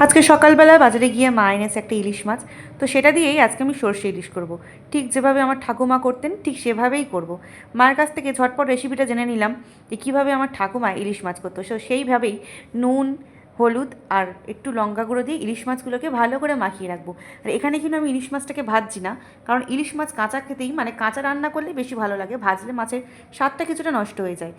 আজকে সকালবেলায় বাজারে গিয়ে মা এনেছে একটা ইলিশ মাছ। তো সেটা দিয়েই আজকে আমি সর্ষে ইলিশ করব। ঠিক যেভাবে আমার ঠাকুমা করতেন ঠিক সেভাবেই করব। মায়ের কাছ থেকে ঝটপট রেসিপিটা জেনে নিলাম যে কীভাবে আমার ঠাকুমা ইলিশ মাছ করতো। সেইভাবেই নুন, হলুদ আর একটু লঙ্কা গুঁড়ো দিয়ে ইলিশ মাছগুলোকে ভালো করে মাখিয়ে রাখবো। আর এখানে কিন্তু আমি ইলিশ মাছটাকে ভাজছি না, কারণ ইলিশ মাছ কাঁচা খেতেই মানে কাঁচা রান্না করলে বেশি ভালো লাগে, ভাজলে মাছের স্বাদটা কিছুটা নষ্ট হয়ে যায়।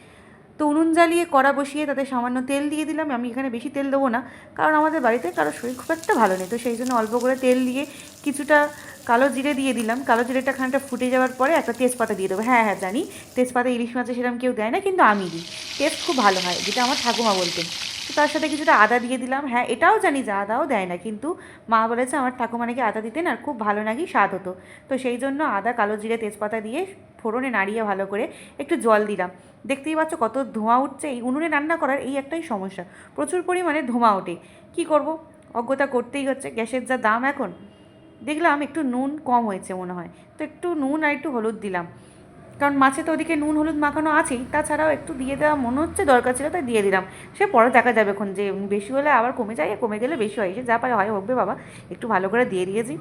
তো উনুন জ্বালিয়ে কড়া বসিয়ে তাতে সামান্য তেল দিয়ে দিলাম। আমি এখানে বেশি তেল দেবো না, কারণ আমাদের বাড়িতে কারো শরীর খুব একটা ভালো নেই, তো সেই জন্য অল্প করে তেল দিয়ে কিছুটা কালো জিরে দিয়ে দিলাম। কালো জিরেটা খানিকটা ফুটে যাওয়ার পরে একটা তেজপাতা দিয়ে দেবো। হ্যাঁ হ্যাঁ জানি, তেজপাতা ইলিশ মাছে সেরকম কেউ দেয় না, কিন্তু আমি দিই, টেস্ট খুব ভালো হয়, যেটা আমার ঠাকুমা বলতেন। তো তার সাথে কিছুটা আদা দিয়ে দিলাম। হ্যাঁ এটাও জানি যে আদাও দেয় না, কিন্তু মা বলেছে আমার ঠাকুমা নাকি আদা দিতেন আর খুব ভালো নাকি স্বাদ হতো। তো সেই জন্য আদা, কালো জিরে, তেজপাতা দিয়ে ফোড়নে নাড়িয়ে ভালো করে একটু জল দিলাম। দেখতেই পাচ্ছ কত ধোঁয়া উঠছে। এই উনুনে রান্না করার এই একটাই সমস্যা, প্রচুর পরিমাণে ধোঁয়া ওঠে। কী করব, অজ্ঞতা করতেই হচ্ছে, গ্যাসের যা দাম এখন। দেখলাম একটু নুন কম হয়েছে মনে হয়, তো একটু নুন আর একটু হলুদ দিলাম, কারণ মাছে তো ওদিকে নুন হলুদ মাখানো আছেই, তাছাড়াও একটু দিয়ে দেওয়া মনে হচ্ছে দরকার ছিল, তাই দিয়ে দিলাম। সে পরে দেখা যাবে এখন, যে বেশি হলে আবার কমে যায়, কমে গেলে বেশি হয়, সে যা পারে হয় হোকবে বাবা। একটু ভালো করে দিয়ে দিয়েছি।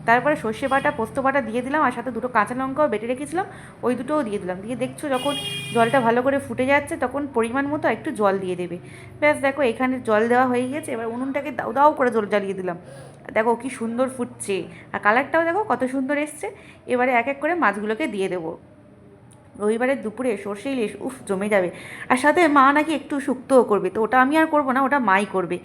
তারপরে সর্ষে বাটা, পোস্ত বাটা দিয়ে দিলাম, আর সাথে দুটো কাঁচা লঙ্কাও বেটে রেখেছিলাম, ওই দুটোও দিয়ে দিলাম। দিয়ে দেখছো যখন জলটা ভালো করে ফুটে যাচ্ছে তখন পরিমাণ মতো একটু জল দিয়ে দেবে। ব্যাস দেখো এখানে জল দেওয়া হয়ে গেছে। এবার উনুনটাকে দাও দাও করে জল জ্বালিয়ে দিলাম। দেখো কি সুন্দর ফুটছে, আর কালারটাও দেখো কত সুন্দর এসছে। এবারে এক এক করে মাছগুলোকে দিয়ে দেবো। রবিবারের দুপুরে সর্ষে ইলিশ উফ জমে যাবে। আর সাথে মা নাকি একটু শুক্তোও করবে, তো ওটা আমি আর করবো না, ওটা মাই করবে।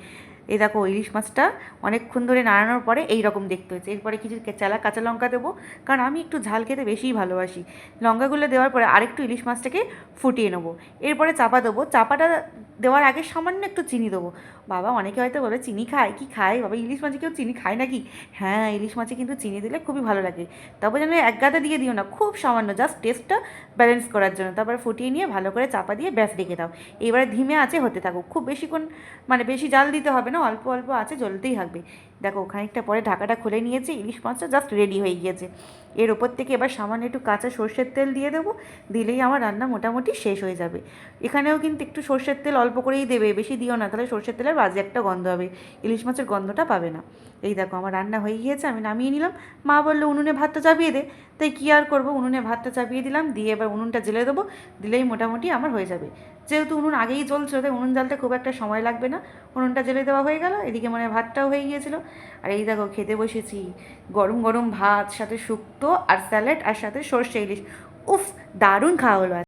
এই দেখো ইলিশ মাছটা অনেকক্ষণ ধরে নাড়ানোর পরে এই রকম দেখতে হয়েছে। এরপরে কিছু চেলা কাঁচা লঙ্কা দেবো, কারণ আমি একটু ঝাল খেতে বেশিই ভালোবাসি। লঙ্কাগুলো দেওয়ার পরে আরেকটু ইলিশ মাছটাকে ফুটিয়ে নেবো। এরপরে চাপা দেবো। চাপাটা দেওয়ার আগে সামান্য একটু চিনি দেবো। বাবা অনেকে হয়তো বলে চিনি খায়, কি খায় বাবা, ইলিশ মাছে কেউ চিনি খায় নাকি? হ্যাঁ ইলিশ মাছে কিন্তু চিনি দিলে খুবই ভালো লাগে। তবে যেন এক গাদা দিয়ে দিও না, খুব সামান্য, জাস্ট টেস্টটা ব্যালেন্স করার জন্য। তারপরে ফুটিয়ে নিয়ে ভালো করে চাপা দিয়ে ব্যাস রেখে দাও। এবারে ধিমে আছে হতে থাকুক, খুব বেশিক্ষণ মানে বেশি জাল দিতে হবে না, অল্প অল্প আছে জ্বলতেই থাকবে। দেখো খানিকটা পরে ঢাকাটা খুলে নিয়েছি, ইলিশ মাছটা জাস্ট রেডি হয়ে গিয়েছে। এর ওপর থেকে এবার সামান্য একটু কাঁচা সর্ষের তেল দিয়ে দেবো, দিলেই আমার রান্না মোটামুটি শেষ হয়ে যাবে। এখানেও কিন্তু একটু সর্ষের তেল অল্প করেই দেবে, বেশি দিও না, তাহলে সর্ষের তেলের বাজে একটা গন্ধ হবে, ইলিশ মাছের গন্ধটা পাবে না। এই দেখো আমার রান্না হয়ে গিয়েছে, আমি নামিয়ে নিলাম। মা বললো উনুনে ভাতটা চাপিয়ে দে, তাই কী আর করবো, উনুনে ভাতটা চাপিয়ে দিলাম। দিয়ে এবার উনুনটা জ্বেলে দেবো, দিলেই মোটামুটি আমার হয়ে যাবে। যেহেতু উনুন আগেই জ্বলছিল তাই উনুন জ্বালতে খুব একটা সময় লাগবে না। উনুনটা জ্বেলে দেওয়া হয়ে গেল, এদিকে মানে ভাতটাও হয়ে গিয়েছিলো। আর এই দেখো খেতে বসেছি, গরম গরম ভাত, সাথে শুক্তো আর স্যালাড, আর সাথে সর্ষে ইলিশ। উফ, দারুণ খাওয়া হলো।